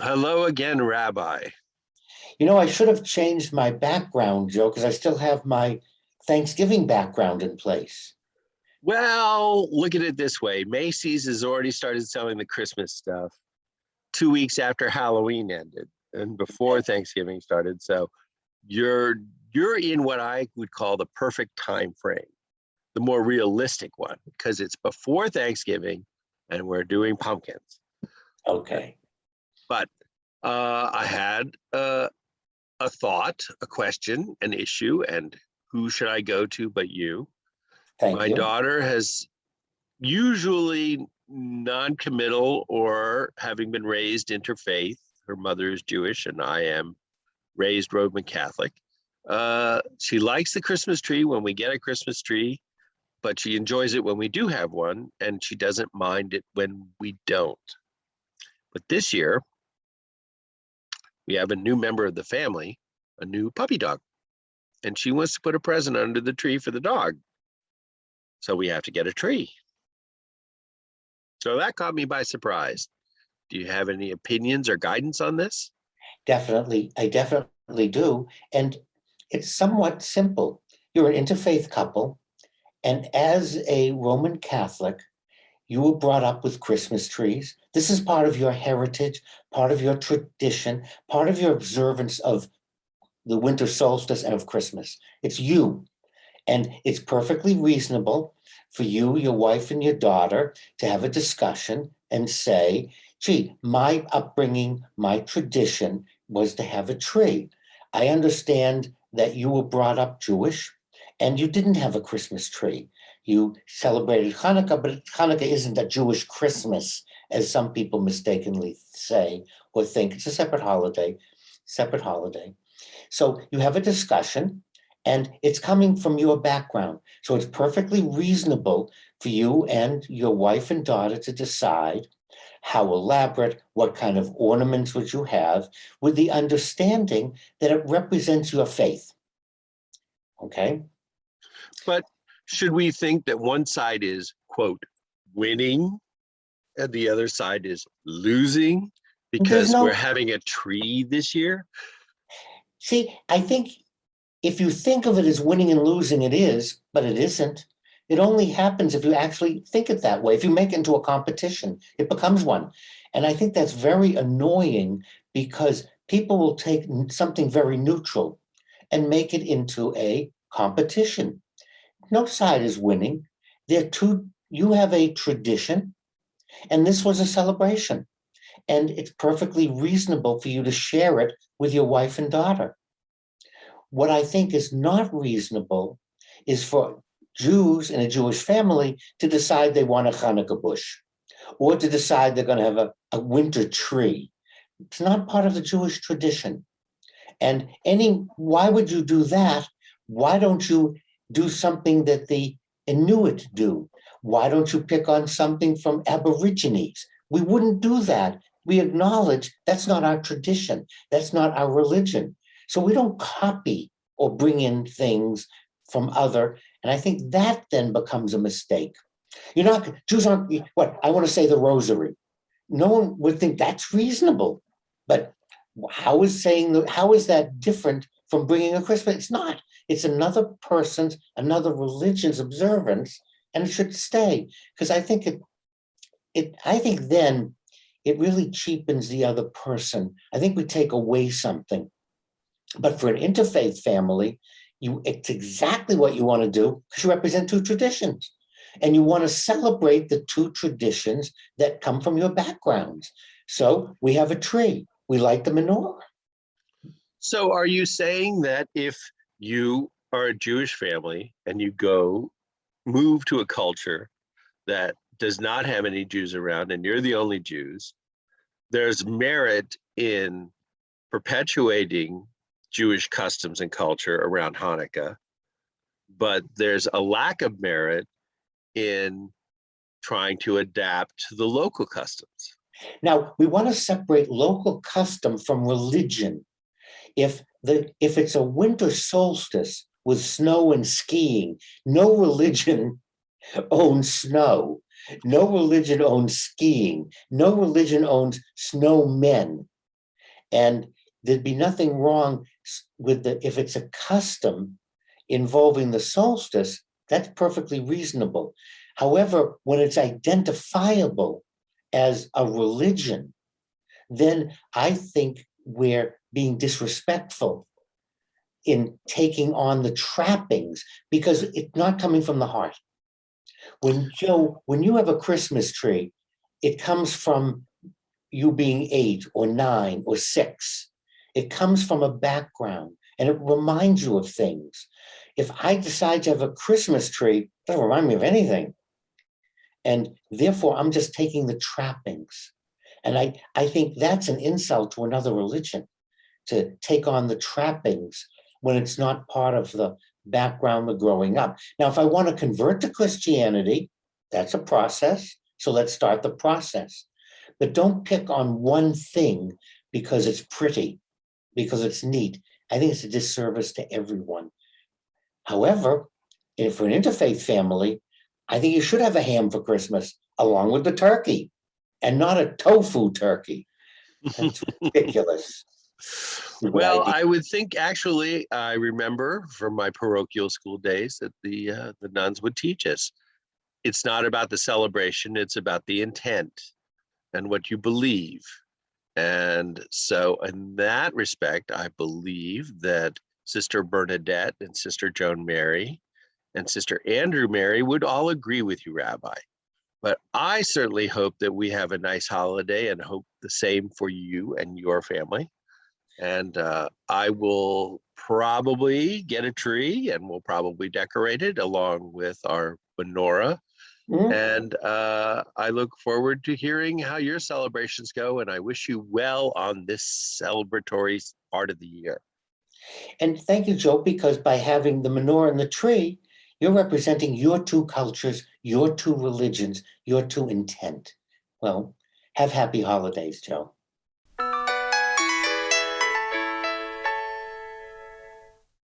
Hello again, Rabbi. I should have changed my background, Joe, because I still have my Thanksgiving background in place. Well, look at it this way. Macy's has already started selling the Christmas stuff 2 weeks after Halloween ended and before Thanksgiving started. So you're you're in what I would call the perfect time frame, the more realistic one, because it's before Thanksgiving and we're doing pumpkins. Okay. But I had a thought, a question, an issue, and who should I go to but you? Thank My you. daughter has usually non-committal or having been raised interfaith. Her mother is Jewish and I am raised Roman Catholic. She likes the Christmas tree when we get a Christmas tree, but she enjoys it when we do have one, and she doesn't mind it when we don't. But this year, we have a new member of the family, a new puppy dog, and she wants to put a present under the tree for the dog. So we have to get a tree. So that caught me by surprise. Do you have any opinions or guidance on this? Definitely. I definitely do. And it's somewhat simple. You're an interfaith couple, and as a Roman Catholic, you were brought up with Christmas trees. This is part of your heritage, part of your tradition, part of your observance of the winter solstice and of Christmas. It's you. And it's perfectly reasonable for you, your wife, and your daughter to have a discussion and say, gee, my upbringing, my tradition was to have a tree. I understand that you were brought up Jewish and you didn't have a Christmas tree. You celebrated Hanukkah, but Hanukkah isn't a Jewish Christmas, as some people mistakenly say or think. It's a separate holiday, separate holiday. So you have a discussion and it's coming from your background. So it's perfectly reasonable for you and your wife and daughter to decide how elaborate, what kind of ornaments would you have, with the understanding that it represents your faith. Okay? But should we think that one side is, quote, winning and the other side is losing There's because we're no, having a tree this year? see, I think if you think of it as winning and losing, it is, but it isn't. It only happens if you actually think it that way. If you make it into a competition, it becomes one. And I think that's very annoying because people will take something very neutral and make it into a competition. No side is winning. They're two, you have a tradition, and this was a celebration. And it's perfectly reasonable for you to share it with your wife and daughter. What I think is not reasonable is for Jews in a Jewish family to decide they want a Hanukkah bush or to decide they're going to have a winter tree. It's not part of the Jewish tradition. And why would you do that? Why don't you do something that the Inuit do? Why don't you pick on something from Aborigines? We wouldn't do that. We acknowledge that's not our tradition. That's not our religion. So we don't copy or bring in things from other. And I think that then becomes a mistake. Jews aren't, what, I want to say the rosary. No one would think that's reasonable. But how is that different from bringing a Christmas? It's not. It's another person's, another religion's observance, and it should stay. Because I think I think then it really cheapens the other person. I think we take away something. But for an interfaith family, it's exactly what you want to do because you represent two traditions. And you want to celebrate the two traditions that come from your backgrounds. So we have a tree. We light the menorah. So are you saying that if you are a Jewish family and you move to a culture that does not have any Jews around and you're the only Jews, there's merit in perpetuating Jewish customs and culture around Hanukkah, but there's a lack of merit in trying to adapt to the local customs? Now, we want to separate local custom from religion. If it's a winter solstice with snow and skiing, no religion owns snow. No religion owns skiing. No religion owns snowmen. And there'd be nothing wrong with if it's a custom involving the solstice, that's perfectly reasonable. However, when it's identifiable as a religion, then I think we're being disrespectful in taking on the trappings, because it's not coming from the heart. When you have a Christmas tree, it comes from you being 8 or 9 or 6. It comes from a background and it reminds you of things. If I decide to have a Christmas tree, it doesn't remind me of anything. And therefore, I'm just taking the trappings. And I think that's an insult to another religion, to take on the trappings when it's not part of the background of growing up. Now, if I want to convert to Christianity, that's a process. So let's start the process. But don't pick on one thing because it's pretty, because it's neat. I think it's a disservice to everyone. However, if for an interfaith family, I think you should have a ham for Christmas along with the turkey, and not a tofu turkey. That's ridiculous. Well, I would think, actually, I remember from my parochial school days that the nuns would teach us, it's not about the celebration, it's about the intent and what you believe. And so in that respect, I believe that Sister Bernadette and Sister Joan Mary and Sister Andrew Mary would all agree with you, Rabbi. But I certainly hope that we have a nice holiday, and hope the same for you and your family. And I will probably get a tree, and we'll probably decorate it along with our menorah. And I look forward to hearing how your celebrations go, and I wish you well on this celebratory part of the year. And thank you, Joe, because by having the menorah and the tree, you're representing your two cultures, your two religions, your two intent. Well, have happy holidays, Joe.